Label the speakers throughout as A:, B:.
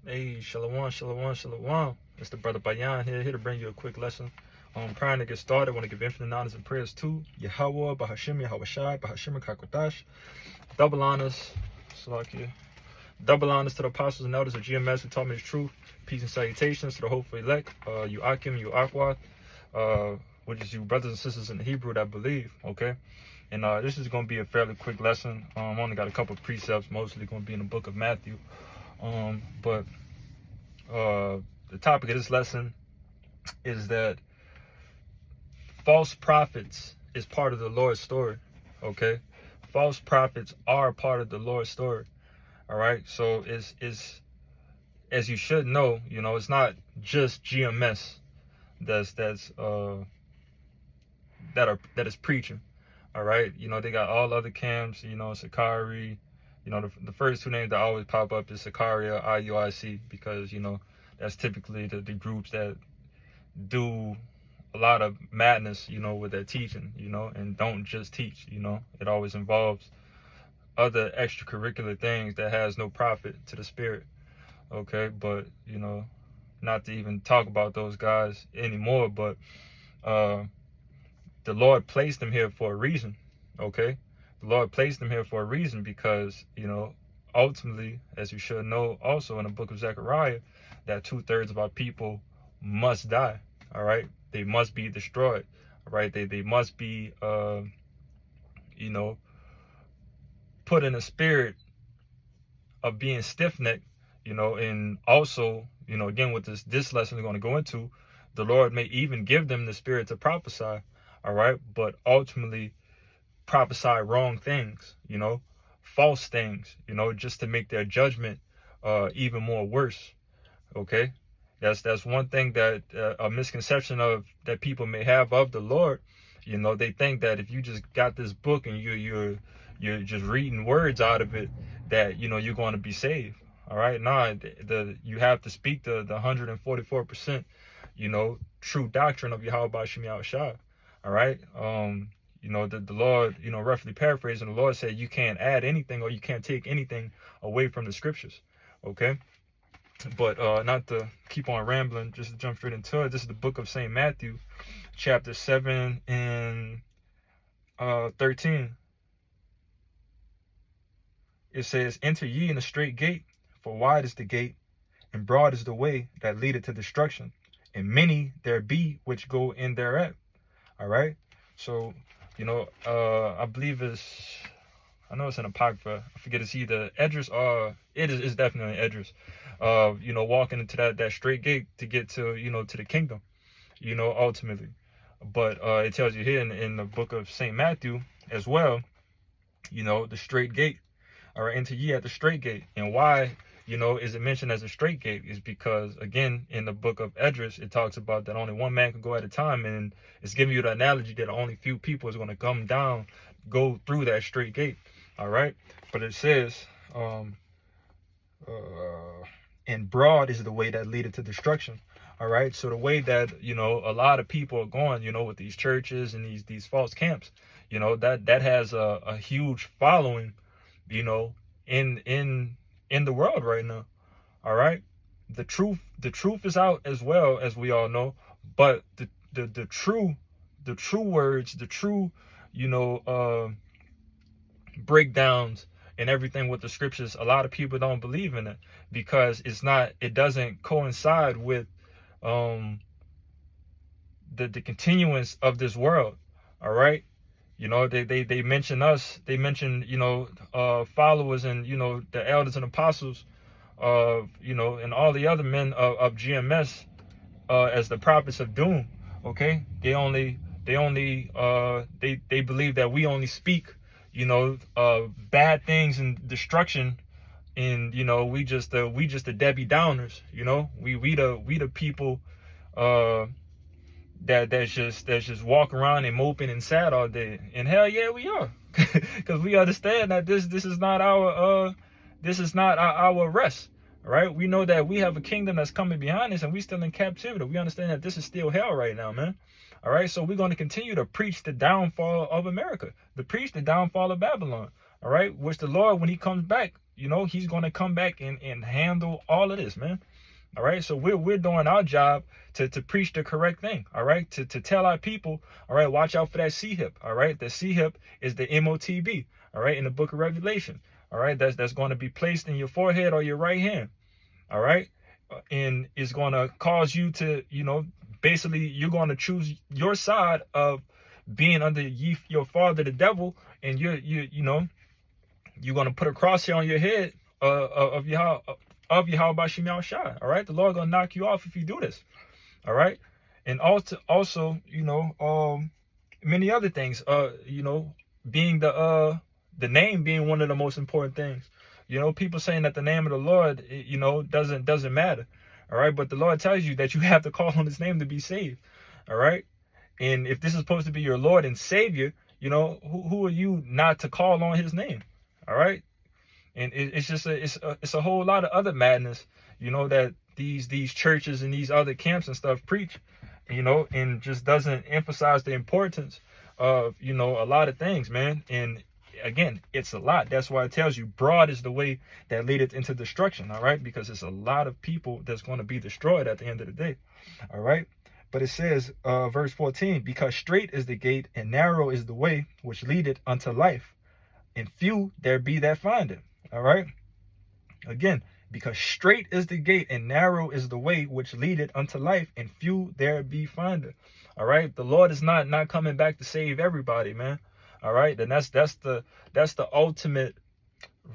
A: Hey, shalom, shalom, shalom. It's the brother Bayan here to bring you a quick lesson. Prior to get started, I want to give infinite honors and prayers to Yahweh, Bahashim, Yahweh Shai, Bahashim, Kakwadash. Double honors, Salakia. Double honors to the apostles and elders of GMS who taught me the truth. Peace and salutations to the hopeful elect, you Akim, you Akwad, which is you brothers and sisters in the Hebrew that believe, okay? And this is going to be a fairly quick lesson. I only got a couple of precepts, mostly going to be in the book of Matthew. But the topic of this lesson is that false prophets is part of the Lord's story, okay? False prophets are part of the Lord's story, all right? So it's as you should know, it's not just GMS that is preaching, all right? They got all other camps, Sakari. The first two names that always pop up is Sakaria, IUIC, because, that's typically the groups that do a lot of madness, with their teaching, and don't just teach, It always involves other extracurricular things that has no profit to the spirit, okay? But, not to even talk about those guys anymore, but the Lord placed them here for a reason, okay? The Lord placed them here for a reason because, ultimately, as you should know also in the book of Zechariah, that 2/3 of our people must die, all right? They must be destroyed, all right? They must be, put in a spirit of being stiff-necked, and also, again, with this lesson we're going to go into, the Lord may even give them the spirit to prophesy, all right? But ultimately, prophesy wrong things, false things, just to make their judgment even more worse, okay? That's one thing that a misconception of that people may have of the Lord. They think that if you just got this book and you're just reading words out of it, that you're going to be saved. All right, nah, you have to speak the 144%, true doctrine of Yahweh Bashim Yahweh Shai. All right. The Lord, roughly paraphrasing, the Lord said you can't add anything or you can't take anything away from the scriptures, okay? But not to keep on rambling, just to jump straight into it, this is the book of St. Matthew, chapter 7 and 13. It says, "Enter ye in the straight gate, for wide is the gate, and broad is the way that leadeth to destruction, and many there be which go in thereat." All right? So, I believe I know it's an Apocrypha. I forget, it's either Esdras or it's definitely Esdras. Walking into that straight gate to get to, to the kingdom, ultimately. But it tells you here in the book of St. Matthew as well, the straight gate. All right, enter ye at the straight gate. And why, is it mentioned as a straight gate is because, again, in the book of Esdras, it talks about that only one man can go at a time. And it's giving you the analogy that only few people is going to go through that straight gate. All right. But it says, and broad is the way that leadeth to destruction. All right. So the way that, a lot of people are going, with these churches and these false camps, that has a huge following, in the world right now. All right. The truth is out as well, as we all know, but the true words, the true, breakdowns and everything with the scriptures, a lot of people don't believe in it because it doesn't coincide with the continuance of this world. All right. They mention us, they mention, followers and, the elders and apostles of, and all the other men of GMS as the prophets of doom. Okay. They believe that we only speak, bad things and destruction. And, we just the Debbie Downers, we the people, that's just walking around and moping and sad all day. And hell yeah, we are, because we understand that this is not our rest. All right, we know that we have a kingdom that's coming behind us, and we still in captivity. We understand that this is still hell right now, man. All right, so we're going to continue to preach the downfall of America, to preach the downfall of Babylon. All right, which the Lord, when he comes back, you know, he's going to come back and handle all of this, man. All right, so we're doing our job to preach the correct thing. All right, to tell our people, all right, watch out for that C-hip. All right, the C-hip is the MOTB. All right, in the book of Revelation. All right, that's going to be placed in your forehead or your right hand. All right, and it's going to cause you to, you know, basically you're going to choose your side of being under your father, the devil, and you know, you're going to put a crosshair on your head of Yahweh Shem Yahushua. All right, the Lord gonna knock you off if you do this. All right, and also, you know, many other things. You know, being the name being one of the most important things. You know, people saying that the name of the Lord, you know, doesn't matter. All right, but the Lord tells you that you have to call on His name to be saved. All right, and if this is supposed to be your Lord and Savior, you know, who are you not to call on His name? All right. And it's just it's a whole lot of other madness, you know, that these churches and these other camps and stuff preach, you know, and just doesn't emphasize the importance of, you know, a lot of things, man. And again, it's a lot. That's why it tells you broad is the way that leadeth into destruction. All right, because it's a lot of people that's going to be destroyed at the end of the day. All right. But it says, verse 14, because straight is the gate and narrow is the way which leadeth unto life, and few there be that find it. All right. Again, because straight is the gate and narrow is the way which leadeth unto life, and few there be find it. All right. The Lord is not coming back to save everybody, man. All right. And that's the ultimate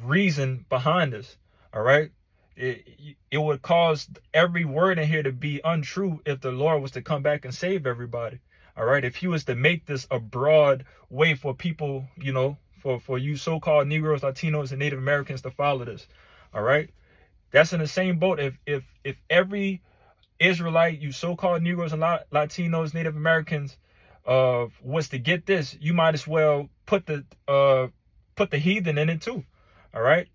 A: reason behind this. All right. It would cause every word in here to be untrue if the Lord was to come back and save everybody. All right. If He was to make this a broad way for people, you know, for you so-called Negroes, Latinos, and Native Americans to follow this. All right. That's in the same boat. If every Israelite, you so-called Negroes and Latinos, Native Americans, was to get this, you might as well put the heathen in it too. All right.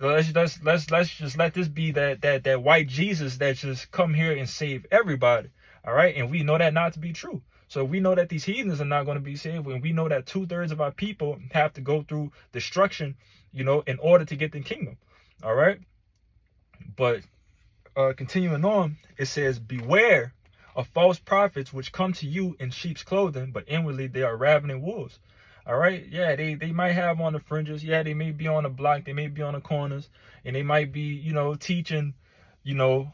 A: Let's just let this be that white Jesus that just come here and save everybody. All right. And we know that not to be true. So we know that these heathens are not going to be saved, and we know that 2/3 of our people have to go through destruction, you know, in order to get the kingdom. All right. But continuing on, it says, beware of false prophets which come to you in sheep's clothing, but inwardly they are ravening wolves. All right. Yeah, they might have on the fringes. Yeah, they may be on the block. They may be on the corners, and they might be, you know, teaching, you know,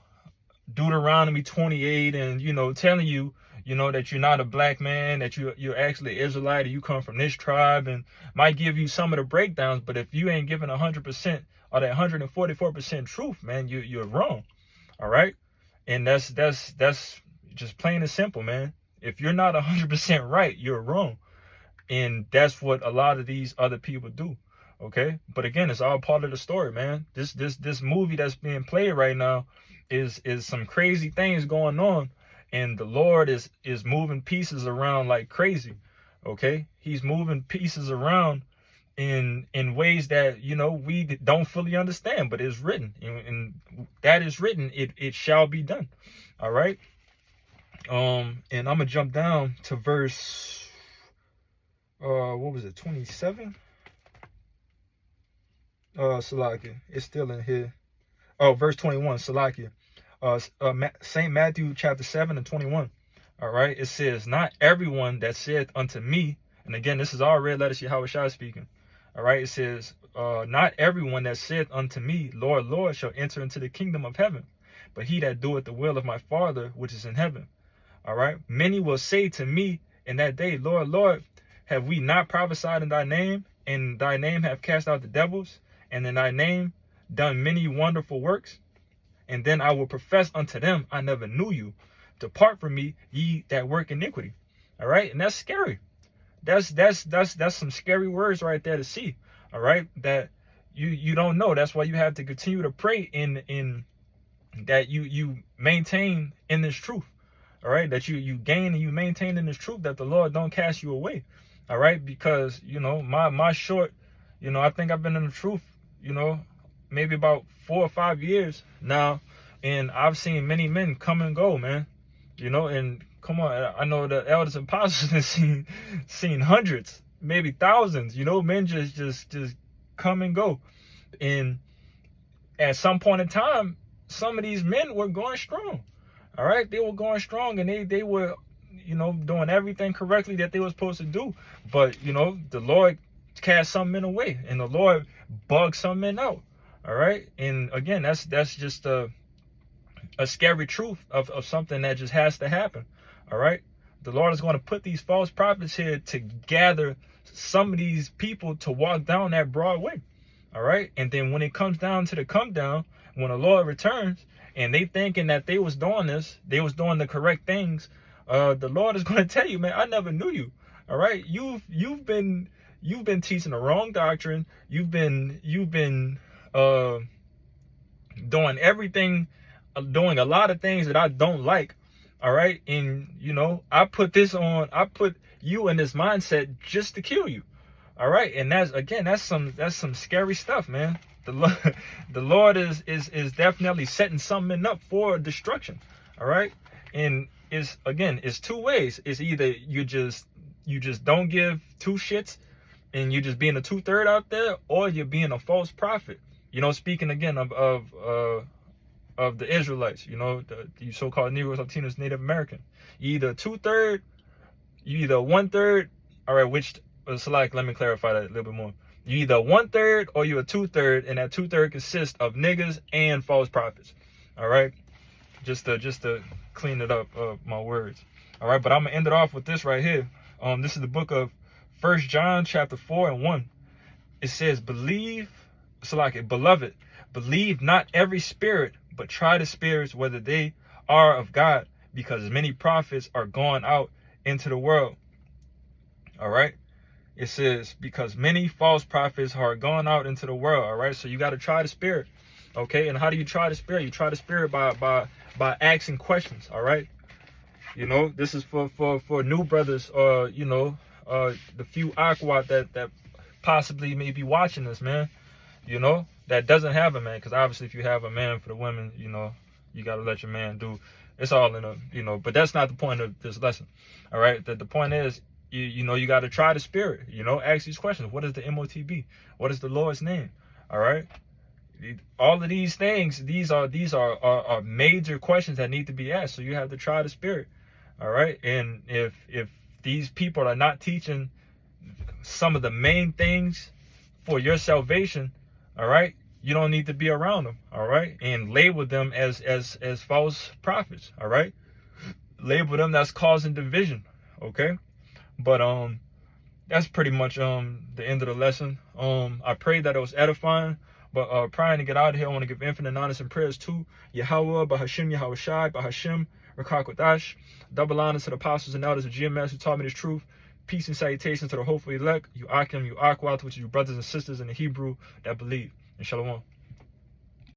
A: Deuteronomy 28 and, you know, telling you, you know, that you're not a black man, that you're actually Israelite, and you come from this tribe, and might give you some of the breakdowns. But if you ain't giving 100% or that 144% truth, man, you're wrong. All right. And that's just plain and simple, man. If you're not 100% right, you're wrong. And that's what a lot of these other people do. Okay. But again, it's all part of the story, man. This movie that's being played right now is some crazy things going on. And the Lord is moving pieces around like crazy. Okay. He's moving pieces around in ways that, you know, we don't fully understand, but it's written, and that is written. It shall be done. All right. And I'm gonna jump down to verse, what was it? 27. Salakia. It's still in here. Oh, verse 21. Salakia. St. Matthew chapter 7 and 21. All right. It says, not everyone that saith unto me, and again, this is all red letters Yahushua speaking. All right. It says, not everyone that saith unto me, Lord, Lord, shall enter into the kingdom of heaven, but he that doeth the will of my Father which is in heaven. All right. Many will say to me in that day, Lord, Lord, have we not prophesied in thy name, and thy name have cast out the devils, and in thy name done many wonderful works? And then I will profess unto them, I never knew you. Depart from me, ye that work iniquity. All right. And that's scary. That's some scary words right there to see. All right. That you don't know. That's why you have to continue to pray in that you maintain in this truth. All right. That you gain and you maintain in this truth, that the Lord don't cast you away. All right. Because, you know, my short, you know, I think I've been in the truth, you know, maybe about 4 or 5 years now, and I've seen many men come and go, man. You know, and come on, I know the elders and apostles have seen hundreds, maybe thousands. You know, men just come and go, and at some point in time, some of these men were going strong. All right, they were going strong, and they were, you know, doing everything correctly that they were supposed to do. But, you know, the Lord cast some men away, and the Lord bugged some men out. All right, and again, that's just a scary truth of something that just has to happen. All right, the Lord is going to put these false prophets here to gather some of these people to walk down that broad way. All right, and then when it comes down to the come down, when the Lord returns, and they thinking that they was doing this, they was doing the correct things, the Lord is going to tell you, man, I never knew you. All right, you've been teaching the wrong doctrine. You've been doing everything, doing a lot of things that I don't like. All right, and you know, I put you in this mindset just to kill you. All right, and that's some scary stuff, man. The Lord is definitely setting something up for destruction. All right, and it's two ways. It's either you just don't give two shits and you're just being a 2/3 out there, or you're being a false prophet. You know, speaking again of the Israelites, you know, the so-called Negroes, Latinos, Native American. You either 2/3, you either 1/3. All right, which is like, let me clarify that a little bit more. You either 1/3 or you're a 2/3, and that 2/3 consists of niggas and false prophets. All right, just to clean it up, my words. All right, but I'm gonna end it off with this right here. This is the book of 1 John chapter 4:1. It says, beloved, believe not every spirit, but try the spirits whether they are of God, because many prophets are gone out into the world. All right. It says, because many false prophets are gone out into the world. All right. So you got to try the spirit. Okay. And how do you try the spirit? You try the spirit by asking questions. All right. You know, this is for new brothers, you know, the few aqua that possibly may be watching this, man. You know, that doesn't have a man, because obviously if you have a man, for the women, you know, you got to let your man do. It's all in a, you know, but that's not the point of this lesson. All right. The point is, you know, you got to try the spirit, you know, ask these questions. What is the MOTB? What is the Lord's name? All right. All of these things, these are major questions that need to be asked. So you have to try the spirit. All right. And if these people are not teaching some of the main things for your salvation, all right, you don't need to be around them. All right. And label them as false prophets. All right. Label them that's causing division. Okay. But that's pretty much the end of the lesson. I pray that it was edifying. But prior to get out of here, I want to give infinite honors and prayers to Yahweh, Bahashim, Yahweh Shai, Bahashim, Rakakwadash. Double honors to the apostles and elders of GMS who taught me this truth. Peace and salutations to the hopeful elect, you Akim, you Akwat, which is you brothers and sisters in the Hebrew that believe. And Shalom.